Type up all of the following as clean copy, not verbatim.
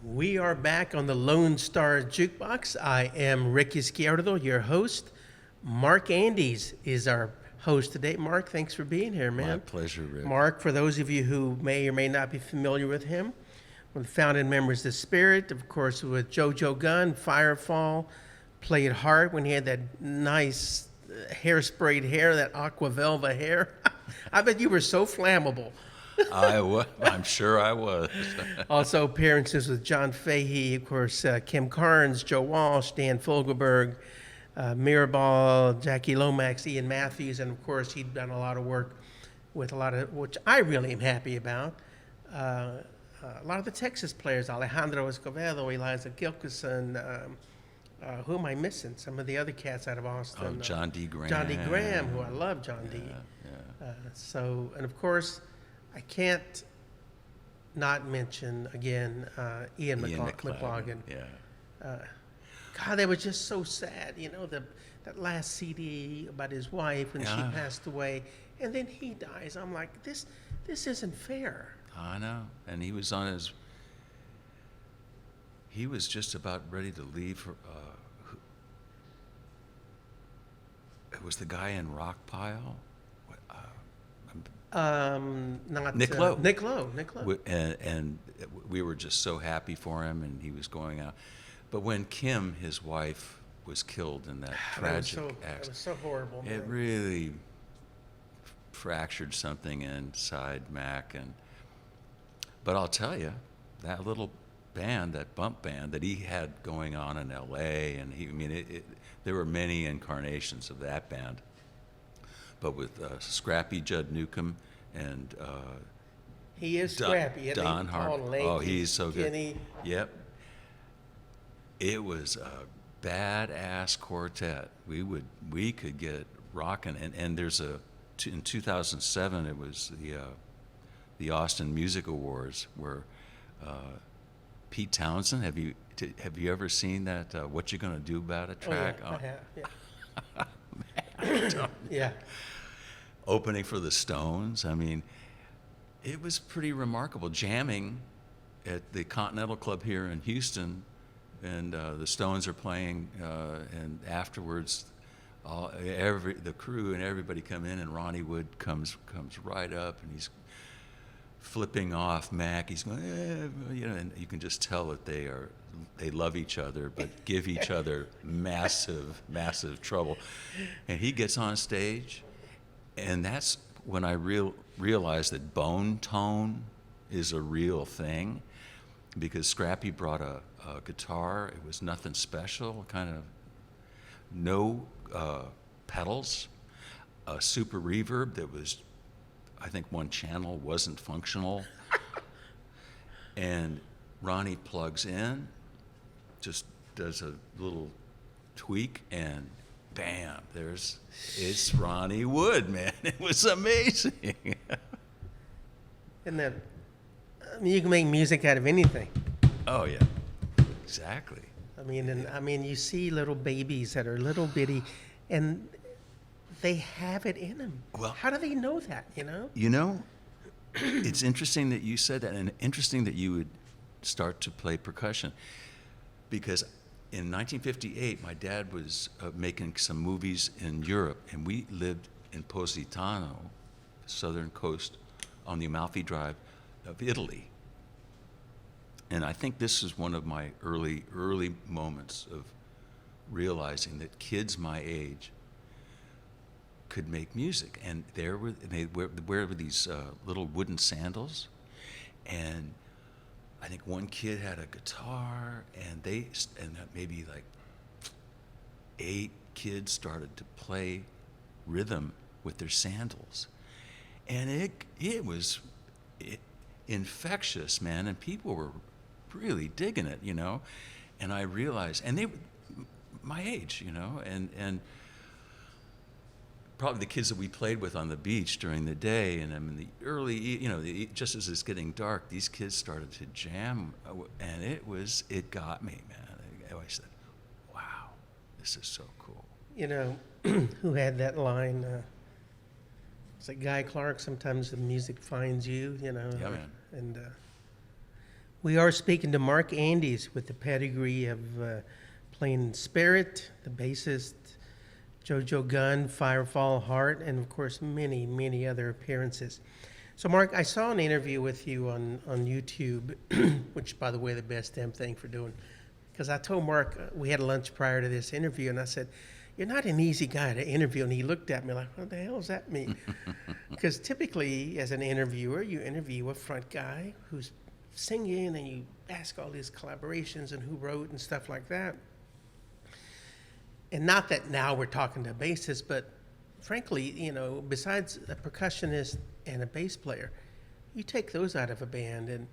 We are back on the Lone Star Jukebox. I am Rick Heysquierdo, your host. Mark Andes is our host today. Mark, thanks for being here, man. My pleasure, Rick. Mark, for those of you who may or may not be familiar with him, one of the founding members of The Spirit, of course, with JoJo Gunn, Firefall, played hard when he had that nice hairsprayed hair, that aqua velva hair. I bet you were so flammable. I'm sure I was. Also appearances with John Fahey, of course, Kim Carnes, Joe Walsh, Dan Fogelberg, Mirabal, Jackie Lomax, Ian Matthews, and of course he'd done a lot of work with a lot of, which I really am happy about, a lot of the Texas players, Alejandro Escobedo, Eliza Gilkison, who am I missing? Some of the other cats out of Austin. John D. Graham. John D. Graham, who I love, John D. And of course, I can't not mention again Ian McLaughlin. Yeah. God, they were just so sad, that last CD about his wife when she passed away, and then he dies. I'm like, this isn't fair. I know, and he was just about ready to leave. It was the guy in Rockpile. Not Nick Lowe. Nick Lowe. And we were just so happy for him, and he was going out. But when Kim, his wife, was killed in that tragic accident, it was so horrible. It really fractured something inside Mac. But I'll tell you, that little band, that bump band that he had going on in L.A., and there were many incarnations of that band. But with Scrappy Judd Newcomb and he is scrappy. Don Hart. Oh, he's so skinny. Good. Yep. It was a badass quartet. We could get rocking. And there's in 2007 it was the Austin Music Awards where Pete Townsend. Have you ever seen that What You Gonna Do About It track? Oh, yeah, I have. Man, yeah. Opening for the Stones. I mean, it was pretty remarkable. Jamming at the Continental Club here in Houston, and the Stones are playing, and afterwards, the crew and everybody come in, and Ronnie Wood comes right up, and he's flipping off Mac. He's going, and you can just tell that they love each other, but give each other massive trouble. And he gets on stage, and that's when I realized that bone tone is a real thing, because Scrappy brought a guitar. It was nothing special, kind of no pedals, a super reverb that was, I think one channel wasn't functional. And Ronnie plugs in, just does a little tweak, and bam, it's Ronnie Wood, man. It was amazing. And you can make music out of anything. Oh yeah, exactly. You see little babies that are little bitty, and they have it in them. Well, how do they know that? It's interesting that you said that, and interesting that you would start to play percussion, because in 1958, my dad was making some movies in Europe, and we lived in Positano, southern coast, on the Amalfi Drive of Italy. And I think this is one of my early moments of realizing that kids my age could make music. And they wear these little wooden sandals, and I think one kid had a guitar, and maybe like 8 kids started to play rhythm with their sandals, and it was infectious, man, and people were really digging it, And I realized, and they were my age, and probably the kids that we played with on the beach during the day, and in the early, just as it's getting dark, these kids started to jam, and it got me, man. I said, wow, this is so cool. Who had that line, it's like Guy Clark, sometimes the music finds you, Yeah, man. And We are speaking to Mark Andes with the pedigree of playing Spirit, the bassist, JoJo Gunn, Firefall Heart, and of course many, many other appearances. So Mark, I saw an interview with you on YouTube, which by the way, the best damn thing for doing. Because I told Mark, we had lunch prior to this interview, and I said, "You're not an easy guy to interview." And he looked at me like, "What the hell does that mean?" Because typically, as an interviewer, you interview a front guy who's singing, and you ask all these collaborations and who wrote and stuff like that. And not that now we're talking to a bassist, but frankly, besides a percussionist and a bass player, you take those out of a band, and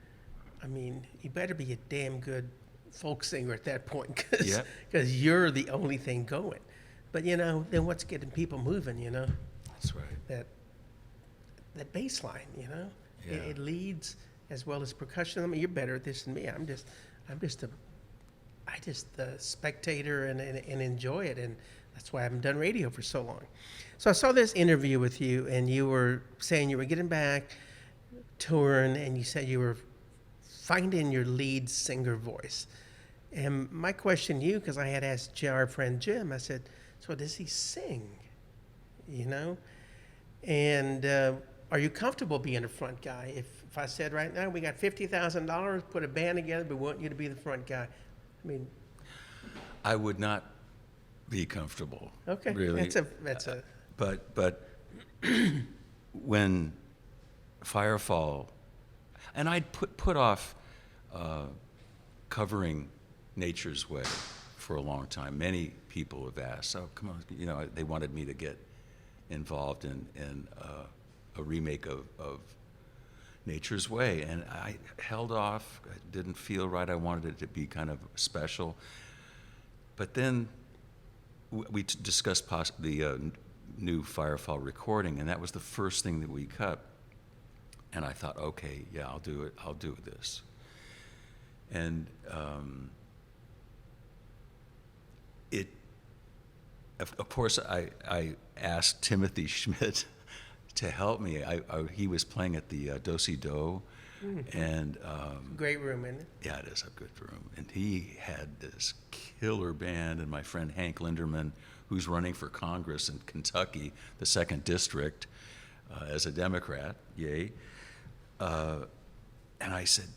I mean, you better be a damn good folk singer at that point, because Yep. you're the only thing going. But then what's getting people moving? That's right. That bass line. Yeah. It leads as well as percussion. I mean, you're better at this than me. I'm just a spectator and enjoy it, and that's why I haven't done radio for so long. So I saw this interview with you, and you were saying you were getting back touring, and you said you were finding your lead singer voice. And my question to you, because I had asked our friend Jim, I said, "So does he sing?" And are you comfortable being a front guy? If I said right now, we got $50,000, put a band together, we want you to be the front guy. I mean, I would not be comfortable. okay, Really. that's a. But when Firefall, and I'd put off covering Nature's Way for a long time. Many people have asked, "Oh, come on," they wanted me to get involved in a remake of Nature's Way, and I held off. I didn't feel right. I wanted it to be kind of special. But then we discussed the new Firefall recording, and that was the first thing that we cut. And I thought, okay, yeah, I'll do it. I'll do this. And of course, I asked Timothy Schmidt to help me. He was playing at the Do-Si-Do, and Great room, isn't it? yeah, it is a good room. And he had this killer band, and my friend Hank Linderman, who's running for Congress in Kentucky, the 2nd District, as a Democrat, yay. And I said,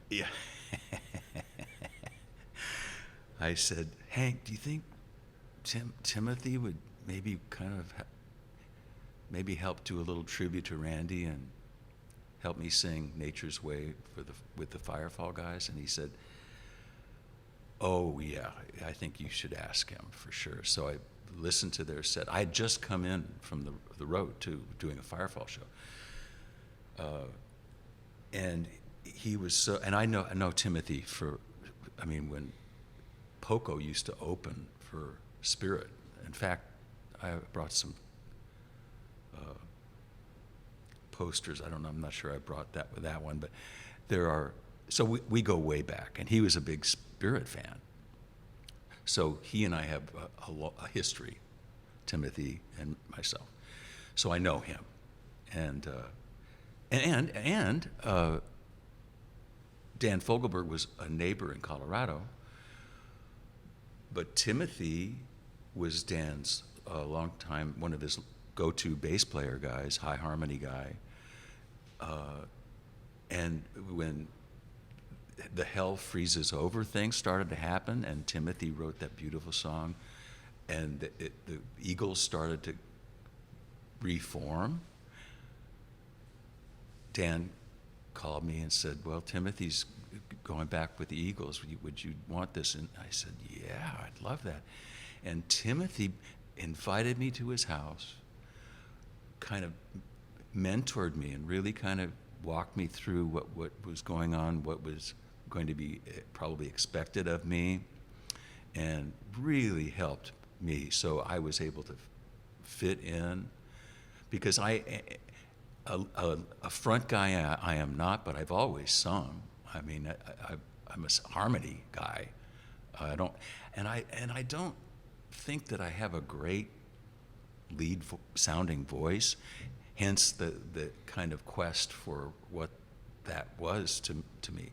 yeah. I said, "Hank, do you think Timothy would maybe kind of maybe help do a little tribute to Randy and help me sing Nature's Way with the Firefall guys?" And he said, "Oh yeah, I think you should ask him for sure." So I listened to their set. I had just come in from the road to doing a Firefall show, and he was so. And I know Timothy when Poco used to open for Spirit. In fact, I brought some posters. I don't know. I'm not sure I brought that one, but there are. So we go way back, and he was a big Spirit fan. So he and I have a history, Timothy and myself. So I know him, and Dan Fogelberg was a neighbor in Colorado. But Timothy was Dan's long time, one of his go-to bass player guys, high harmony guy. And when the Hell Freezes Over thing started to happen, and Timothy wrote that beautiful song, and the Eagles started to reform, Dan called me and said, "Well, Timothy's going back with the Eagles. Would you want this?" And I said, "Yeah, I'd love that." And Timothy invited me to his house, kind of mentored me, and really kind of walked me through what was going on, what was going to be probably expected of me, and really helped me so I was able to fit in. Because a front guy I am not, but I've always sung. I mean, I'm a harmony guy. I don't think that I have a great lead sounding voice. Hence the kind of quest for what that was to me.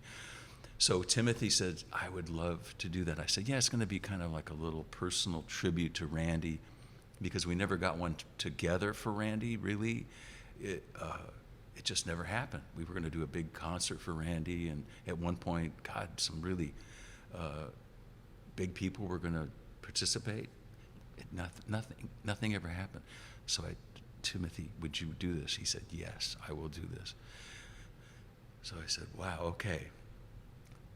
So Timothy said, I would love to do that. I said, yeah, it's going to be kind of like a little personal tribute to Randy, because we never got one together for Randy, really. It just never happened. We were going to do a big concert for Randy, and at one point, God, some really big people were going to participate. Nothing ever happened. So Timothy, would you do this? He said, yes, I will do this. So I said, wow, okay.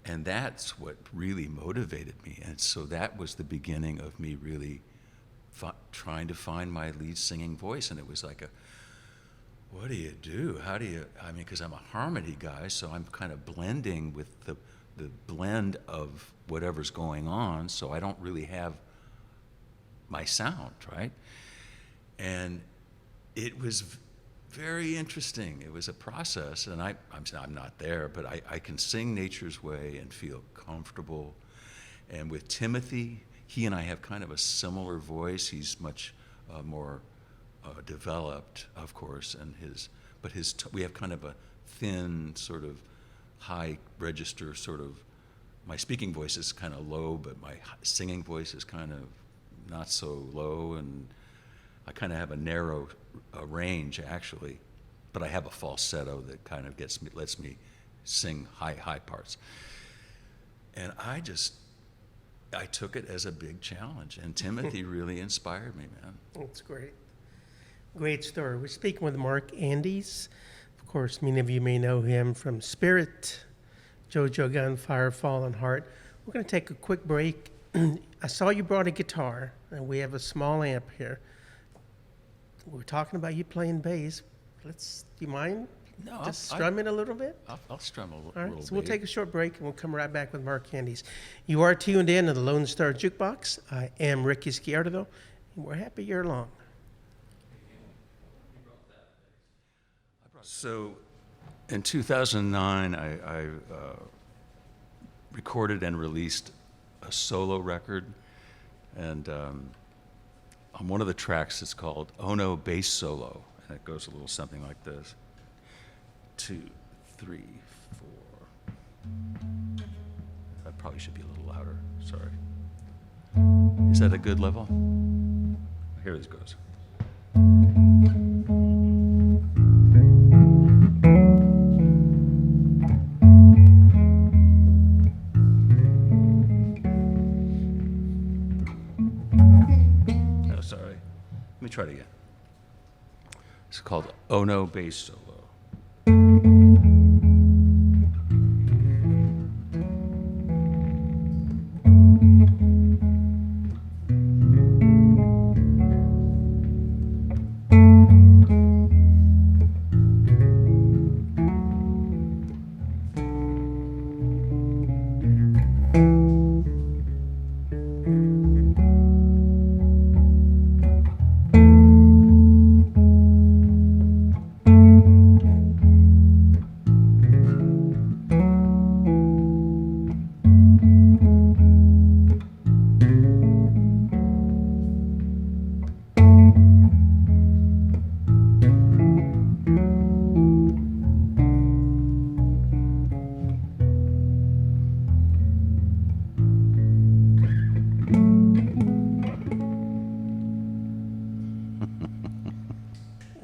And that's what really motivated me. And so that was the beginning of me really trying to find my lead singing voice. And it was like what do you do? How do you, I mean, because I'm a harmony guy, so I'm kind of blending with the blend of whatever's going on, so I don't really have my sound, right? And it was very interesting. It was a process, and I'm not there, but I can sing Nature's Way and feel comfortable. And with Timothy, he and I have kind of a similar voice. He's much more developed, of course, and we have kind of a thin, sort of high register, sort of. My speaking voice is kind of low, but my singing voice is kind of not so low, and I kind of have a narrow range, actually, but I have a falsetto that kind of lets me sing high parts. And I took it as a big challenge, and Timothy really inspired me, man. That's great. Great story. We're speaking with Mark Andes. Of course, many of you may know him from Spirit, JoJo Gunfire, Fallen Heart. We're going to take a quick break. I saw you brought a guitar, and we have a small amp here. We're talking about you playing bass. Do you mind just strumming a little bit? I'll strum a little All right, bit. so we'll take a short break, and we'll come right back with Mark Andes. You are tuned in to the Lone Star Jukebox. I am Rick Heysquierdo, and we're happy you're along. So in 2009, I recorded and released a solo record, and on one of the tracks it's called Oh No Bass Solo, and it goes a little something like this. 2, 3, 4. I probably should be a little louder, sorry. Is that a good level? Here this goes. Let me try it again. It's called Oh No Bass Solo.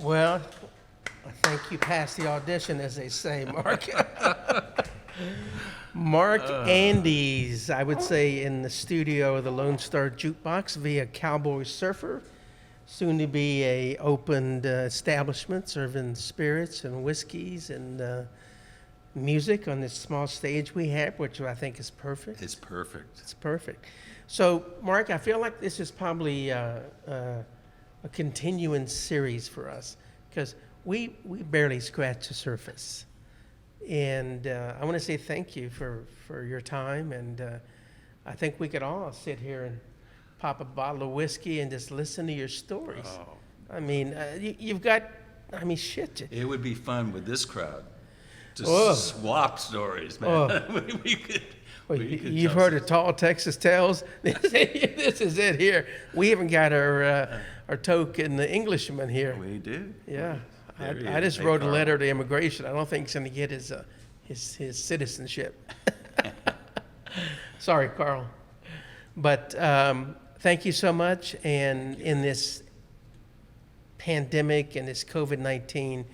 Well, I think you passed the audition, as they say, Mark. Mark Andes, I would say, in the studio of the Lone Star Jukebox via Cowboy Surfer, soon to be a opened establishment serving spirits and whiskeys and music on this small stage we have, which I think is perfect. It's perfect. It's perfect. So, Mark, I feel like this is probably a continuing series for us, because we barely scratch the surface. And I want to say thank you for your time, and I think we could all sit here and pop a bottle of whiskey and just listen to your stories. Oh. I mean, you've got, I mean, shit. It would be fun with this crowd to swap stories, man. we could. You've heard of Tall Texas Tales? This is it here. We even got our token, the Englishman here. We do. Yeah. I just wrote a letter to immigration. I don't think he's going to get his citizenship. Sorry, Carl. But thank you so much. And in this pandemic and this COVID-19,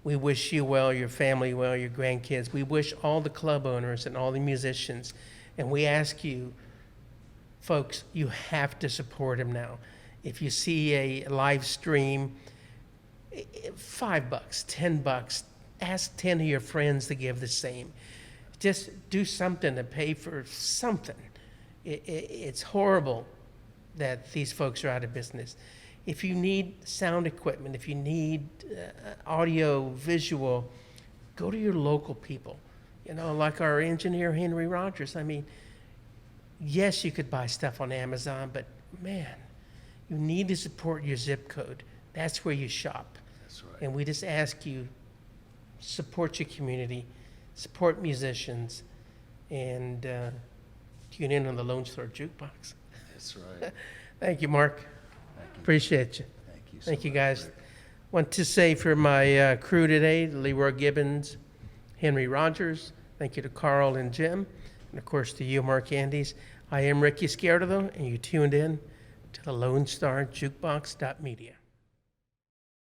we wish you well, your family well, your grandkids. We wish all the club owners and all the musicians. And we ask you, folks, you have to support him now. If you see a live stream, $5, $10, ask 10 of your friends to give the same. Just do something to pay for something. It's horrible that these folks are out of business. If you need sound equipment, if you need audio, visual, go to your local people. You know, like our engineer, Henry Rogers. I mean, yes, you could buy stuff on Amazon, but man, you need to support your zip code. That's where you shop. That's right. And we just ask you, support your community, support musicians, and tune in on the Lone Star Jukebox. That's right. Thank you, Mark. Thank you. Appreciate you. Thank you. Thank you, much, guys. Rick. Want to say for my crew today, Leroy Gibbons, Henry Rogers, thank you to Carl and Jim, and of course to you, Mark Andes. I am Rick Heysquierdo, and you tuned in to the Lone Star Jukebox.media.